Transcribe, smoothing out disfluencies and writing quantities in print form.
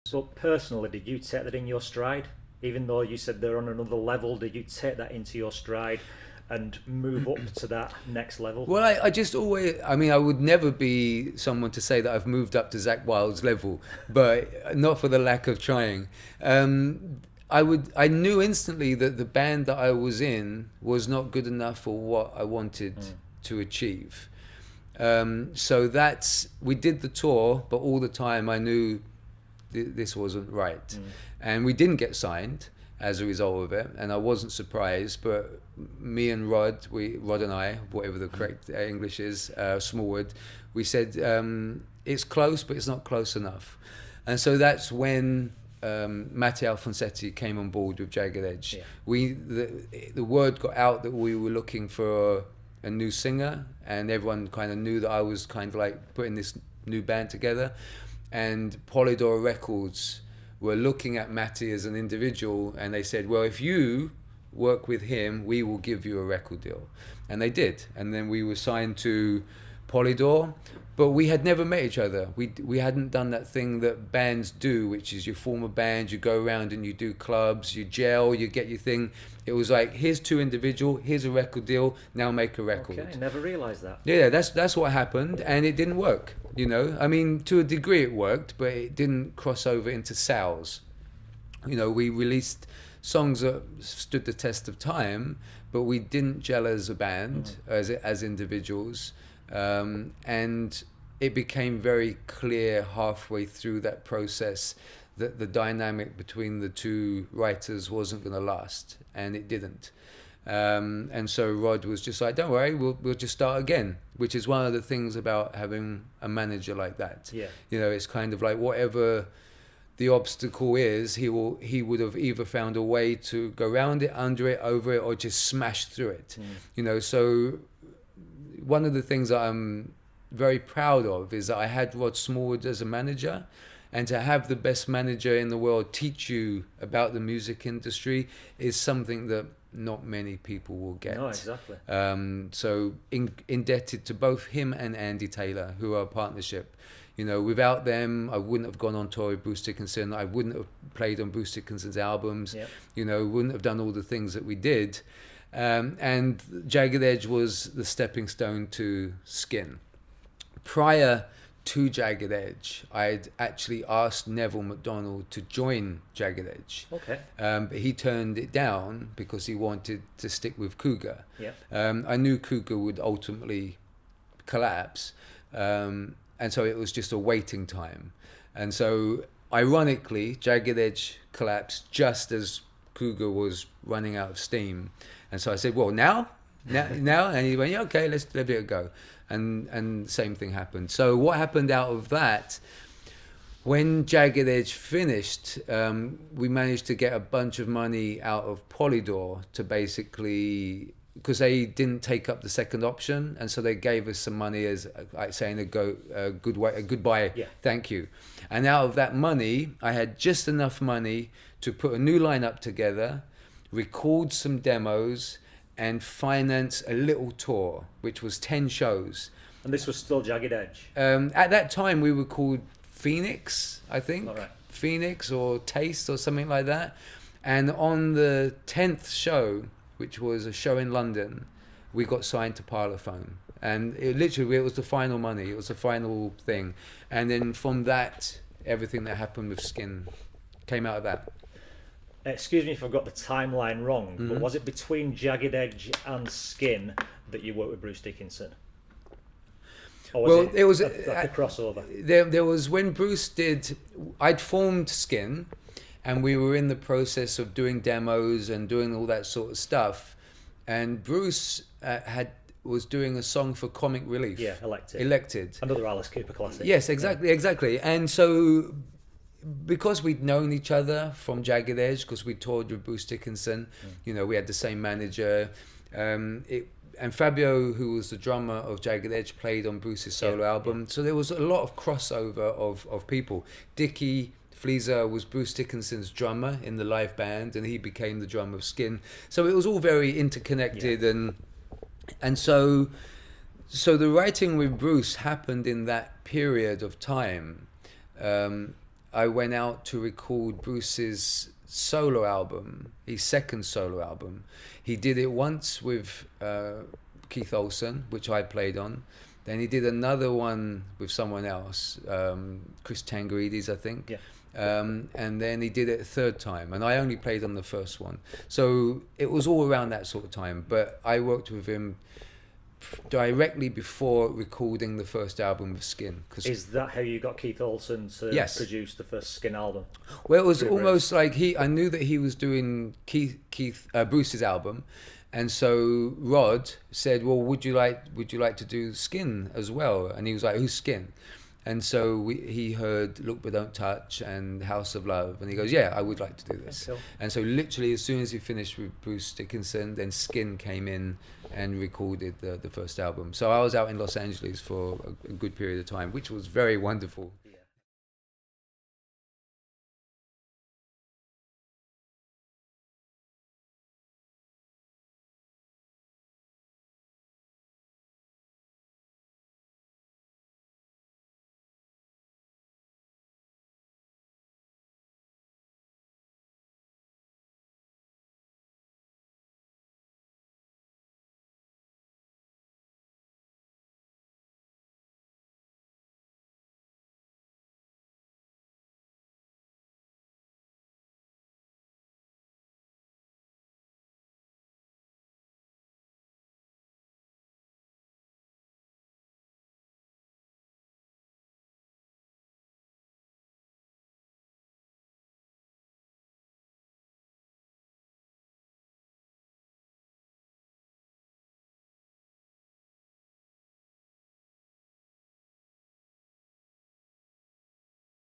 So personally, did you take that in your stride? Even though you said they're on another level, did you take that into your stride and move up to that next level? Well, I just always, I mean, I would never be someone to say that I've moved up to Zach Wilde's level, but not for the lack of trying. I knew instantly that the band that I was in was not good enough for what I wanted to achieve. So we did the tour, but all the time I knew this wasn't right. And we didn't get signed as a result of it, and I wasn't surprised, but me and Rod and I, whatever the correct English is, Smallwood, we said, it's close, but it's not close enough. And so that's when Matty Alfonsetti came on board with Jagged Edge. The word got out that we were looking for a new singer, and everyone kind of knew that I was kind of like putting this new band together. And Polydor Records were looking at Matty as an individual, and they said, well, if you work with him, we will give you a record deal. And they did. And then we were signed to Polydor, but we had never met each other. We hadn't done that thing that bands do, which is you form a band, you go around and you do clubs, you gel, you get your thing. It was like, here's two individual, here's a record deal, now make a record. Okay, never realised that. Yeah, that's what happened, and it didn't work. You know, I mean, to a degree it worked, but it didn't cross over into sales. You know, we released songs that stood the test of time, but we didn't gel as a band, as individuals. And it became very clear halfway through that process that the dynamic between the two writers wasn't going to last, and it didn't. And so Rod was just like, don't worry, we'll just start again, which is one of the things about having a manager like that. Yeah. You know, it's kind of like whatever the obstacle is, he would have either found a way to go around it, under it, over it, or just smash through it. You know, so one of the things that I'm very proud of is that I had Rod Smallwood as a manager, and to have the best manager in the world teach you about the music industry is something that not many people will get. No, exactly. So indebted to both him and Andy Taylor, who are a partnership. You know, without them, I wouldn't have gone on tour with Bruce Dickinson. I wouldn't have played on Bruce Dickinson's albums. Yep. You know, wouldn't have done all the things that we did. And Jagged Edge was the stepping stone to Skin. Prior to Jagged Edge, I'd actually asked Neville McDonald to join Jagged Edge. Okay. But he turned it down because he wanted to stick with Cougar. Yeah. I knew Cougar would ultimately collapse, and so it was just a waiting time. And so, ironically, Jagged Edge collapsed just as Cougar was running out of steam. And so I said, well, now? And he went, yeah, okay, let's give it a go. And the same thing happened. So what happened out of that, when Jagged Edge finished, we managed to get a bunch of money out of Polydor to basically, because they didn't take up the second option, and so they gave us some money as like saying a goodbye, yeah. Thank you. And out of that money, I had just enough money to put a new lineup together, record some demos, and finance a little tour, which was 10 shows. And this was still Jagged Edge? At that time, we were called Phoenix, I think. All right. Phoenix or Taste or something like that. And on the 10th show, which was a show in London, we got signed to Parlophone. And it was the final money. It was the final thing. And then from that, everything that happened with Skin came out of that. Excuse me if I've got the timeline wrong, but was it between Jagged Edge and Skin that you worked with Bruce Dickinson? Or was it was like a crossover? There was when Bruce I'd formed Skin, and we were in the process of doing demos and doing all that sort of stuff, and Bruce was doing a song for Comic Relief. Yeah, Elected. Another Alice Cooper classic. Yes, exactly. And so, because we'd known each other from Jagged Edge, because we toured with Bruce Dickinson, you know, we had the same manager. And Fabio, who was the drummer of Jagged Edge, played on Bruce's solo album. So there was a lot of crossover of people. Dickie Fleezer was Bruce Dickinson's drummer in the live band, and he became the drummer of Skin. So it was all very interconnected, and so the writing with Bruce happened in that period of time. I went out to record Bruce's solo album, his second solo album. He did it once with Keith Olsen, which I played on. Then he did another one with someone else, Chris Tangarides, I think. Yeah. And then he did it a third time, and I only played on the first one. So it was all around that sort of time. But I worked with him directly before recording the first album with Skin. Is that how you got Keith Olsen to Yes. produce the first Skin album? Well, it was Through almost like I knew that he was doing Bruce's album, and so Rod said, "Well, would you like to do Skin as well?" And he was like, "Who's Skin?" And so he heard Look But Don't Touch and House of Love, and he goes, "Yeah, I would like to do this." Cool. And so literally as soon as he finished with Bruce Dickinson, then Skin came in and recorded the first album. So I was out in Los Angeles for a good period of time, which was very wonderful.